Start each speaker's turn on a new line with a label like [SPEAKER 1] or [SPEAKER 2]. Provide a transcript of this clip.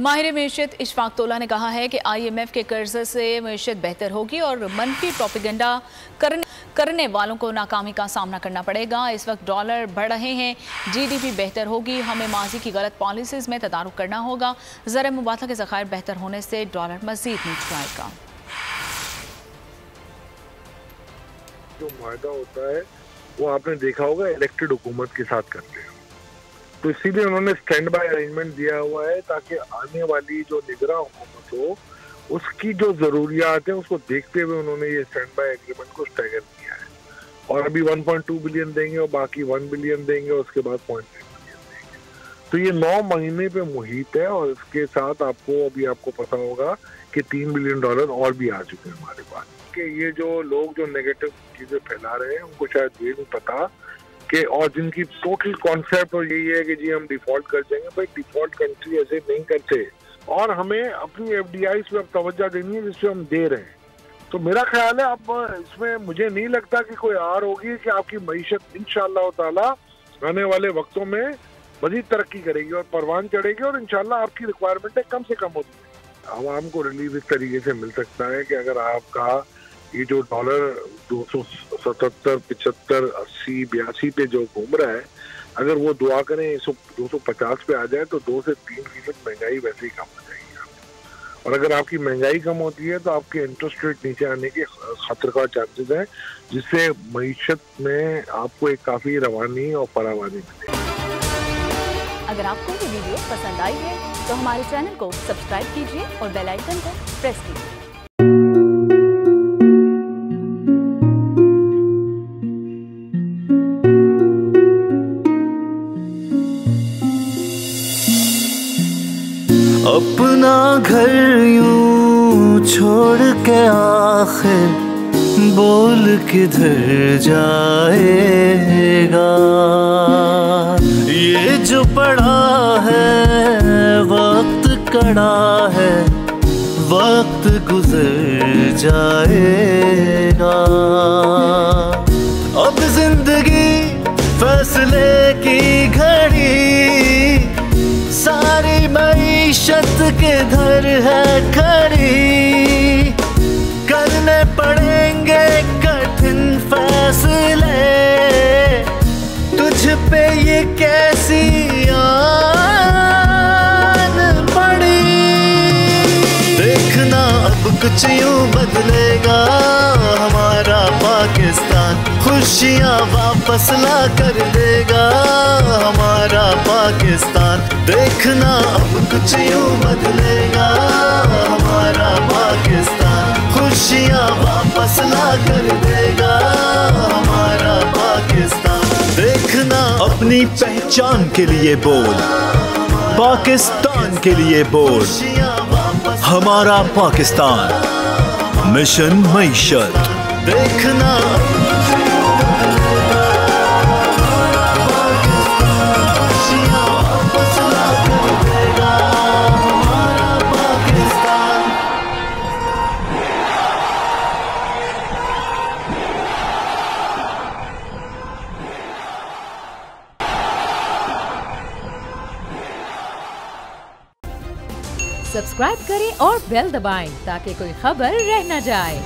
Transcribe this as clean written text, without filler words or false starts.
[SPEAKER 1] माहिर मैशत इशफाक तोला ने कहा है कि IMF के कर्ज से मैशत बेहतर होगी और मनफी प्रोपेगेंडा करने वालों को नाकामी का सामना करना पड़ेगा। इस वक्त डॉलर बढ़ रहे हैं, GDP बेहतर होगी, हमें माजी की गलत पॉलिसीज में तदारुक करना होगा। ज़र मुबादला के ज़खायर बेहतर होने से डॉलर मज़ीद नीचे आएगा।
[SPEAKER 2] जो मुआहदा होता है वो आपने देखा होगा इलेक्टेड हुकूमत के साथ करते हैं, तो इसीलिए उन्होंने स्टैंड बाय अरेंजमेंट दिया हुआ है ताकि आने वाली जो निगरां हुकूमत हो उसकी जो जरूरियात है उसको देखते हुए उन्होंने ये स्टैंड बाय एग्रीमेंट को स्टैगर किया है। और अभी 1.2 बिलियन देंगे और बाकी 1 बिलियन देंगे और उसके बाद 0.3 बिलियन देंगे। तो ये 9 महीने पे मुहित है और इसके साथ आपको पता होगा कि $3 बिलियन और भी आ चुके हैं हमारे पास। कि ये जो लोग जो नेगेटिव चीजें फैला रहे हैं उनको शायद ये नहीं पता कि, और जिनकी टोटल कॉन्सेप्ट और यही है कि जी हम डिफॉल्ट कर जाएंगे। भाई डिफॉल्ट कंट्री ऐसे नहीं करते और हमें अपनी FDIs पे अब तवज्जो देनी है जिससे हम दे रहे हैं। तो मेरा ख्याल है अब इसमें मुझे नहीं लगता कि कोई आर होगी कि आपकी मईशत इंशाअल्लाह ताला आने वाले वक्तों में मजीद तरक्की करेगी और परवान चढ़ेगी और इंशाअल्लाह आपकी रिक्वायरमेंट कम से कम होगी। आवाम को रिलीफ इस तरीके से मिल सकता है कि अगर आपका ये जो डॉलर 277, 75, 80, 82 पे जो घूम रहा है, अगर वो दुआ करें 250 पे आ जाए तो 2 से 3% महंगाई वैसे ही कम हो जाएगी आपकी। और अगर आपकी महंगाई कम होती है तो आपके इंटरेस्ट रेट नीचे आने के खतरे का चांसेस है, जिससे मईशत में आपको एक काफी रवानी और फरावानी मिलेगी।
[SPEAKER 1] अगर आपको ये वीडियो पसंद आई है तो हमारे चैनल को सब्सक्राइब कीजिए और बेल आइकन को प्रेस कीजिए।
[SPEAKER 3] अपना घर यूं छोड़ के आखिर बोल किधर जाएगा। ये जो पड़ा है वक्त कड़ा है, वक्त गुजर जाएगा। अब जिंदगी फैसले की घड़ी, सारी मईशत किधर है खड़ी। करने पड़ेंगे कठिन फैसले, तुझ पे ये कैसी आन पड़ी। देखना अब कुछ यूं बदलेगा हमारा पाकिस्तान, खुशियाँ वापस ला कर देगा हमारा पाकिस्तान। देखना अब कुछ यूं बदलेगा हमारा पाकिस्तान, खुशियाँ वापस ला कर देगा हमारा पाकिस्तान। देखना अपनी पहचान के लिए बोल, पाकिस्तान के लिए बोल, हमारा पाकिस्तान, मिशन मईशत। देखना
[SPEAKER 4] सब्सक्राइब करें और बेल दबाएं ताकि कोई खबर रह न जाए।